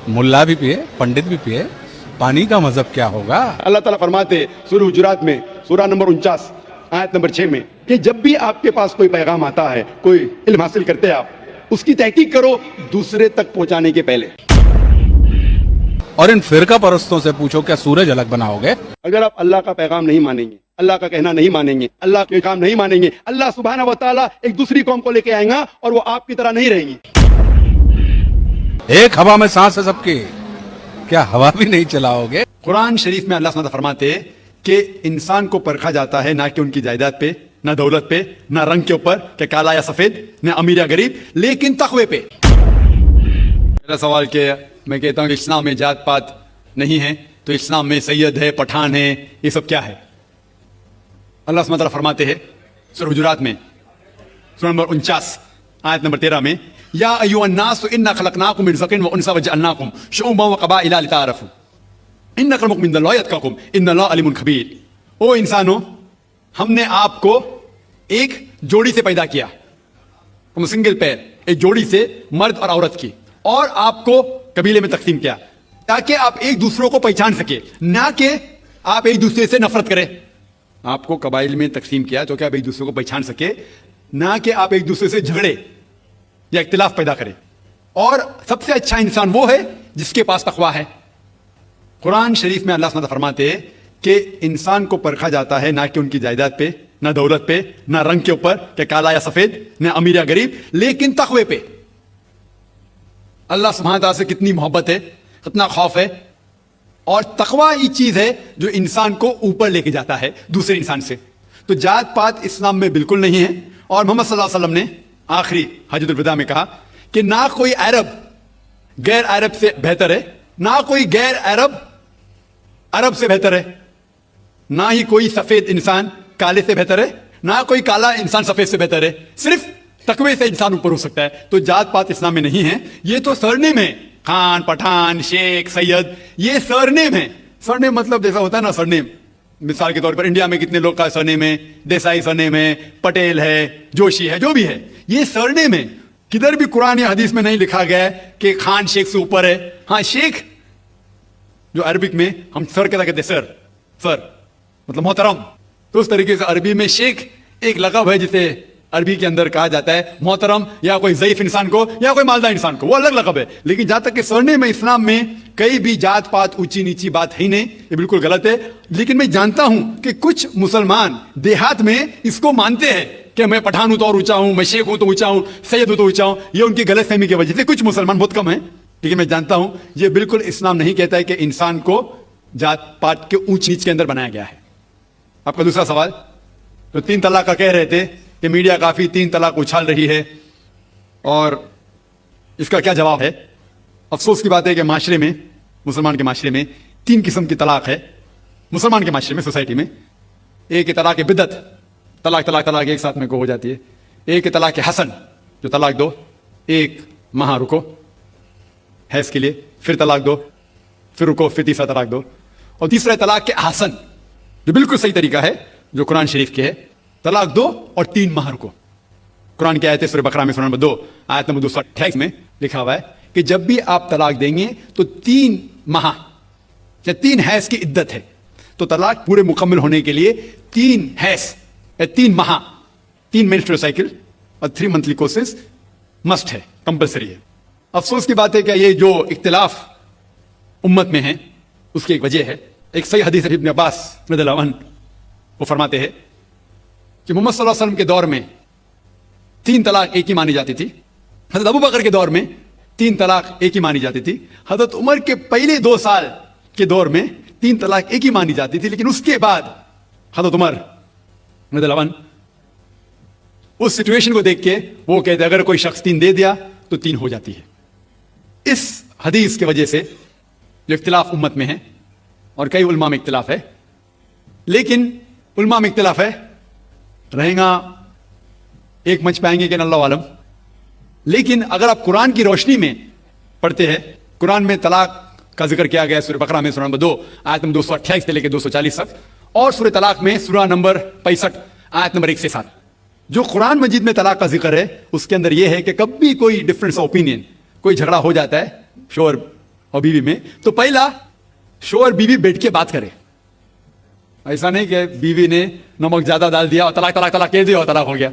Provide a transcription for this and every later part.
मुल्ला भी पिए, पंडित भी पिए, पानी का मजहब क्या होगा। अल्लाह ताला फरमाते हैं सूरह हुजुरात में सूरह नंबर 49 आयत नंबर 6 में कि जब भी आपके पास कोई पैगाम आता है, कोई इल्म हासिल करते हैं आप, उसकी तहकीक करो दूसरे तक पहुंचाने के पहले। और इन फिरका परस्तों से पूछो क्या सूरज अलग बनाओगे। अगर आप अल्लाह का पैगाम नहीं मानेंगे, अल्लाह का कहना नहीं मानेंगे, अल्लाह के काम नहीं मानेंगे, अल्लाह सुब्हानहू व तआला एक दूसरी कौम को लेके आएगा और वो आपकी तरह नहीं रहेंगी। एक हवा में सांस है सबकी, क्या हवा भी नहीं चलाओगे। कुरान शरीफ में अल्लाह सुब्हानहू व तआला फरमाते हैं कि इंसान को परखा जाता है ना कि उनकी जायदाद पे, ना दौलत पे, ना रंग के ऊपर कि काला या सफेद, ना अमीर या गरीब, लेकिन तकवे पे। मेरा सवाल कि मैं कहता हूं कि इस्लाम में जात पात नहीं है, तो इस्लाम में सैयद है, पठान है, ये सब क्या है। अल्लाह सुब्हानहू व तआला फरमाते हैं सूरह हुजुरात में सूरह नंबर 49 आयत नंबर 13 में, या अय्युहन्नास इन्ना खलकनाकुम मिन ज़करिन व उनसा व जअलनाकुम शुअबा व क़बाइला लिताअरफू इन्न अक्रमकुम इंदल्लाहि अतक़ाकुम इन्नल्लाह अलीमुन खबीर। ओ इंसानों, हमने आपको एक जोड़ी से पैदा किया, सिंगल पेयर, एक जोड़ी से मर्द और औरत की, और आपको कबीले में तकसीम किया ताकि आप एक दूसरों को पहचान सके, ना कि आप एक दूसरे से नफरत करें। आपको कबाइल में तकसीम किया तो कि आप एक दूसरे को पहचान सके, ना कि आप एक दूसरे से झगड़े या इख्तिलाफ पैदा करें। और सबसे अच्छा इंसान वो है जिसके पास तकवा है। कुरान शरीफ में अल्लाह सुब्हानहू व तआला फरमाते हैं कि इंसान को परखा जाता है ना कि उनकी जायदाद पे, ना दौलत पे, ना रंग के ऊपर कि काला या सफेद, ना अमीर या गरीब, लेकिन तकवे पे। अल्लाह सुब्हानहू व तआला से कितनी मोहब्बत है, कितना खौफ है। और तकवा ये चीज है जो इंसान को ऊपर लेके जाता है दूसरे इंसान से। तो जात पात इस्लाम में बिल्कुल नहीं है। और मोहम्मद सल्लल्लाहु अलैहि वसल्लम ने आखिरी हज्जतुल विदा में कहा कि ना कोई अरब गैर अरब से बेहतर है, ना कोई गैर अरब अरब से बेहतर है, ना ही कोई सफेद इंसान काले से बेहतर है, ना कोई काला इंसान सफेद से बेहतर है। सिर्फ तकवे से इंसान ऊपर हो सकता है। तो जात पात इस्लाम में नहीं है। ये तो सरनेम है, खान, पठान, शेख, सैयद, ये सरनेम है। सरनेम मतलब जैसा होता है ना, सरनेम मिसाल के तौर पर इंडिया में कितने लोग का सरनेम है, देसाई सरनेम है, पटेल है, जोशी है, जो भी है, ये सरनेम है। किधर भी कुरान या हदीस में नहीं लिखा गया है कि खान शेख से ऊपर है। हाँ, शेख जो अरबिक में हम सर कहते हैं, सर, सर मतलब मोहतरम, तो उस तरीके से अरबी में शेख एक लक़ब है जिसे अरबी के अंदर कहा जाता है मोहतरम, या कोई ज़ईफ इंसान को या कोई मालदार इंसान को, वो अलग लक़ब है। लेकिन जहां तक कि सरनेम में इस्लाम में कई भी जात पात ऊंची नीची बात है ही नहीं, ये बिल्कुल गलत है। लेकिन मैं जानता हूं कि कुछ मुसलमान देहात में इसको मानते हैं कि मैं पठान हूं तो और ऊंचा हूं, मैं शेख हूं तो ऊंचा हूं, सैयद हूं तो ऊंचा हूं। ये उनकी गलतफहमी की वजह से कुछ मुसलमान बहुत कम है, लेकिन मैं जानता हूं ये बिल्कुल इस्लाम नहीं कहता है कि इंसान को जात पात के ऊंच नीच के अंदर बनाया गया है। आपका दूसरा सवाल, तो 3 तलाक का कह रहे थे कि मीडिया काफी 3 तलाक उछाल रही है, और इसका क्या जवाब है। अफसोस की बात है कि माशरे में, मुसलमान के माशरे में 3 किस्म की तलाक है। मुसलमान के माशरे में, सोसाइटी में, एक है तलाक बिदत, तलाक तलाक तलाक एक साथ में को हो जाती है। एक है तलाक हसन, जो तलाक दो, 1 माह रुको हैज के लिए, फिर तलाक दो, फिर रुको, फिर तीसरा तलाक दो। और तीसरा है तलाक के हसन, जो बिल्कुल सही तरीका है, जो कुरान शरीफ के है, तलाक दो और 3 माह रुको। कुरान की आयत है सूरह बकरा में सूरह नंबर 2 आयत नंबर 228 में लिखा हुआ है कि जब भी आप तलाक देंगे तो 3 माह या 3 हैज की इद्दत है। तो तलाक पूरे मुकम्मल होने के लिए 3 हैज या 3 माह, 3 मेंस्ट्रुअल साइकिल और 3 मंथली कोर्सेज मस्ट है, कंपलसरी है। अफसोस की बात है कि ये जो इख्तिलाफ उम्मत में है उसकी एक वजह है। एक सही हदीस है इब्न अब्बास रज़ियल्लाहु अन्हु, वो फरमाते हैं कि मोहम्मद सल्लल्लाहु अलैहि वसल्लम के दौर में 3 तलाक एक ही मानी जाती थी। हजरत अबू बकर के दौर में 3 तलाक एक ही मानी जाती थी। हजरत उमर के पहले 2 साल के दौर में 3 तलाक एक ही मानी जाती थी। लेकिन उसके बाद हजरत उमर रज़ियल्लाहु अन्हु उस सिचुएशन को देख के वो कहते अगर कोई शख्स 3 दे दिया तो 3 हो जाती है। इस हदीस की वजह से जो इख्तिलाफ उम्मत में है, और कई उलमा में इख्तिलाफ है, लेकिन उलमा में इख्तिलाफ है, रहेगा एक मंच पे आएंगे कि अल्लाह आलम। लेकिन अगर आप कुरान की रोशनी में पढ़ते हैं, कुरान में तलाक का जिक्र किया गया सूरह बकरा में सूरह नंबर 2 आयत नंबर 228 से लेकर 240 तक, और सूरह तलाक में सूरह नंबर 65 आयत नंबर 1 से 7। जो कुरान मजीद में तलाक का जिक्र है उसके अंदर यह है कि कभी कोई डिफरेंस ऑफ ओपिनियन, कोई झगड़ा हो जाता है, श्योर और बीवी में, तो पहला शोहर बीवी बैठ के बात करे। ऐसा नहीं कि बीवी ने नमक ज्यादा डाल दिया और तलाक तलाक तलाक कह दिया और तलाक हो गया।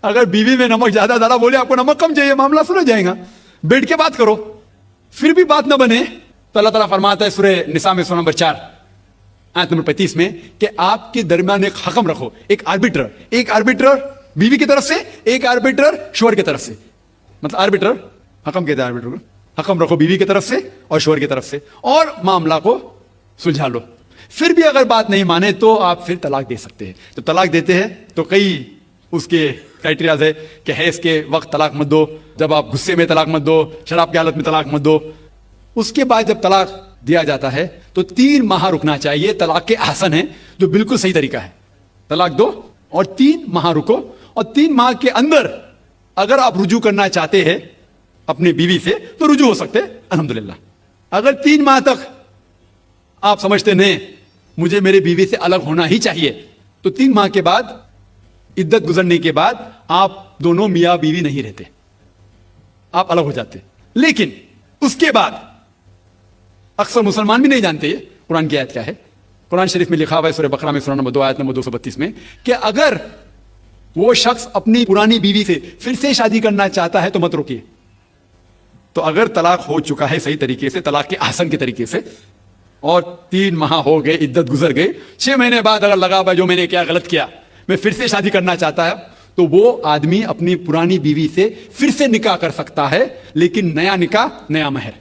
अगर बीवी में नमक ज्यादा डाला, बोले आपको नमक कम चाहिए, मामला सुलझ जाएगा। बैठ के बात करो, फिर भी बात न बने तो अल्लाह ताला फरमाता है सूरह निसा में सूरह नंबर 4 आयत नंबर 35 में कि आपके दरमियान एक हकम रखो, एक आर्बिटर बीवी की तरफ से, एक आर्बिटर शोहर की तरफ से। मतलब आर्बिटर, हकम कहते हैं आर्बिटर को, हकम रखो बीवी की तरफ से और शोहर की तरफ से, और मामला को सुलझा लो। फिर भी अगर बात नहीं माने तो आप फिर तलाक दे सकते हैं। तो तलाक देते हैं तो कई उसके क्राइटेरियाज है कि हैज के वक्त तलाक मत दो, जब आप गुस्से में तलाक मत दो, शराब की हालत में तलाक मत दो। उसके बाद जब तलाक दिया जाता है तो 3 माह रुकना चाहिए। तलाक के आसन है जो बिल्कुल सही तरीका है। तलाक दो और 3 माह रुको, और 3 माह के अंदर अगर आप रुजू करना चाहते हैं अपनी बीवी से तो रुजू हो सकते हैं, अल्हम्दुलिल्लाह। अगर 3 माह तक आप समझते नहीं मुझे मेरी बीवी से अलग होना ही चाहिए, तो 3 माह के बाद इद्दत गुजरने के बाद आप दोनों मियां बीवी नहीं रहते, आप अलग हो जाते। लेकिन उसके बाद अक्सर मुसलमान भी नहीं जानते ये कुरान की आयत क्या है। कुरान शरीफ में लिखा हुआ है सूरह बकरा में सूरह नंबर 2 आयत नंबर 232 में कि अगर वो शख्स अपनी पुरानी बीवी से फिर से शादी करना चाहता है तो मत रोकिए। तो अगर तलाक हो चुका है सही तरीके से, तलाक के आसन के तरीके से, और 3 माह हो गए, इद्दत गुजर गई, 6 महीने बाद अगर लगा भाई जो मैंने क्या गलत किया, मैं फिर से शादी करना चाहता है, तो वो आदमी अपनी पुरानी बीवी से फिर से निकाह कर सकता है। लेकिन नया निकाह नया महर,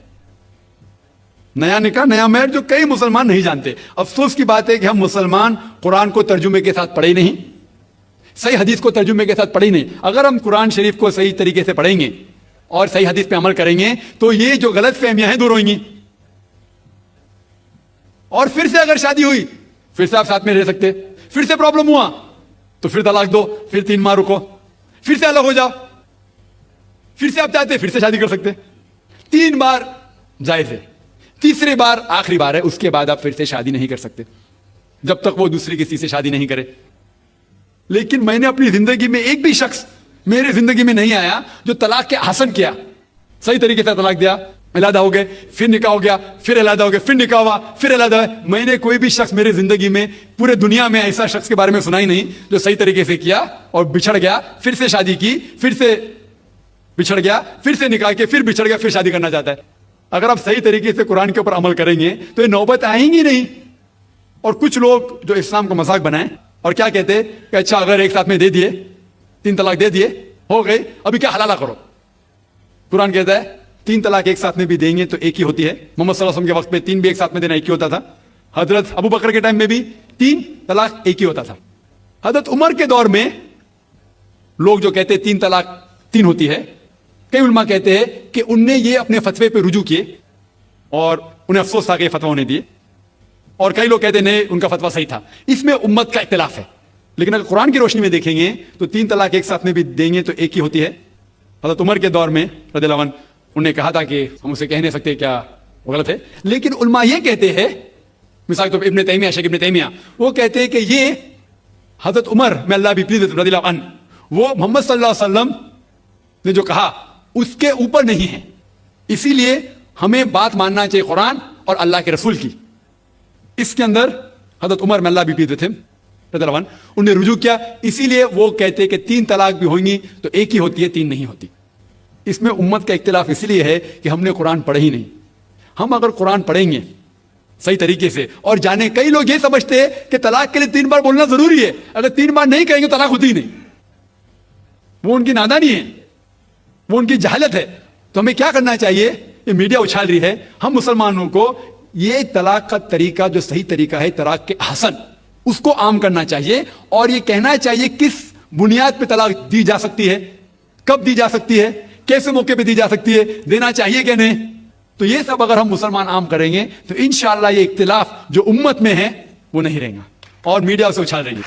नया निकाह नया महर, जो कई मुसलमान नहीं जानते। अफसोस की बात है कि हम मुसलमान कुरान को तर्जुमे के साथ पढ़े नहीं, सही हदीस को तर्जुमे के साथ पढ़े नहीं। अगर हम कुरान शरीफ को सही तरीके से पढ़ेंगे और सही हदीस पे अमल करेंगे तो ये जो गलत फहमियां हैं दूर होंगी। और फिर से अगर शादी हुई, फिर से आप साथ में रह सकते, फिर से प्रॉब्लम हुआ तो फिर तलाक दो, फिर 3 माह रुको, फिर से अलग हो जाओ, फिर से आप चाहते फिर से शादी कर सकते। 3 बार जायज है, तीसरी बार आखिरी बार है, उसके बाद आप फिर से शादी नहीं कर सकते जब तक वो दूसरी किसी से शादी नहीं करे। लेकिन मैंने अपनी जिंदगी में एक भी शख्स मेरे जिंदगी में नहीं आया जो तलाक के आसन किया, सही तरीके से तलाक दिया, अलहदा हो गए, फिर निकाह हो गया, फिर अलहदा हो गया, फिर निकाह हुआ, फिर अलहदा हुआ। मैंने कोई भी शख्स मेरे जिंदगी में पूरे दुनिया में ऐसा शख्स के बारे में सुना ही नहीं जो सही तरीके से किया और बिछड़ गया, फिर से शादी की, फिर से बिछड़ गया, फिर से निकाह के, फिर बिछड़ गया, फिर शादी करना चाहता है। अगर आप सही तरीके से कुरान के ऊपर अमल करेंगे तो ये नौबत आएंगी नहीं। और कुछ लोग जो इस्लाम को मजाक बनाए और क्या कहते हैं कि अच्छा अगर एक साथ में दे दिए, 3 तलाक दे दिए, हो गई, अभी क्या हलाला करो। कुरान कहता है 3 तलाक एक साथ में भी देंगे तो एक ही होती है। मोहम्मद सल्लल्लाहु अलैहि वसल्लम के वक्त में 3 भी एक साथ में देना एक ही होता था। हजरत अबू बकर के टाइम में भी 3 तलाक एक ही होता था। हजरत उमर के दौर में लोग जो कहते हैं 3 तलाक 3 होती है, कई उलमा कहते हैं कि उनने ये अपने फतवे पे रुजू किए और उन्हें अफसोस था कि ये फतवा उन्हें दिए, और कई लोग कहते हैं नहीं उनका फतवा सही था। इसमें उम्मत का इख्तिलाफ है। लेकिन अगर कुरान की रोशनी में देखेंगे तो 3 तलाक एक साथ में भी देंगे तो एक ही होती है। हजरत उमर के दौर में रज़ियल्लाहु अन्हु उन्हें कहा था कि हम उसे कह नहीं सकते क्या वो गलत है। लेकिन उलमा ये कहते हैं, मिसाल के तौर पर इब्ने तैमिया, शेख इब्ने तैमिया, वो कहते हैं कि ये हजरत उमर में अल्लाह भी प्लीज रज़ियल्लाहु अन्हु, वो मोहम्मद सल्लल्लाहु अलैहि वसल्लम ने जो कहा उसके ऊपर नहीं है, इसीलिए हमें बात मानना चाहिए कुरान और अल्लाह के रसूल की। इसके अंदर हजरत उमर में अल्लाह भी प्लीज थे, उन्हें रुजू किया, इसीलिए वो कहते हैं कि 3 तलाक भी होंगी तो एक ही होती है, 3 नहीं होती। इसमें उम्मत का इख्तिलाफ इसलिए है कि हमने कुरान पढ़ा ही नहीं। हम अगर कुरान पढ़ेंगे सही तरीके से और जाने, कई लोग ये समझते हैं कि तलाक के लिए 3 बार बोलना जरूरी है, अगर 3 बार नहीं कहेंगे तलाक होती ही नहीं। वो उनकी नादानी है, वो उनकी जहालत है। तो हमें क्या करना चाहिए, ये मीडिया उछाल रही है, हम मुसलमानों को ये तलाक का तरीका जो सही तरीका है तलाक के हसन, उसको आम करना चाहिए और ये कहना चाहिए किस बुनियाद पे तलाक दी जा सकती है, कब दी जा सकती है, कैसे मौके पे दी जा सकती है, देना चाहिए कि नहीं। तो ये सब अगर हम मुसलमान आम करेंगे तो इंशाअल्लाह ये इख्तिलाफ जो उम्मत में है वो नहीं रहेगा और मीडिया उसे उछाल रही है।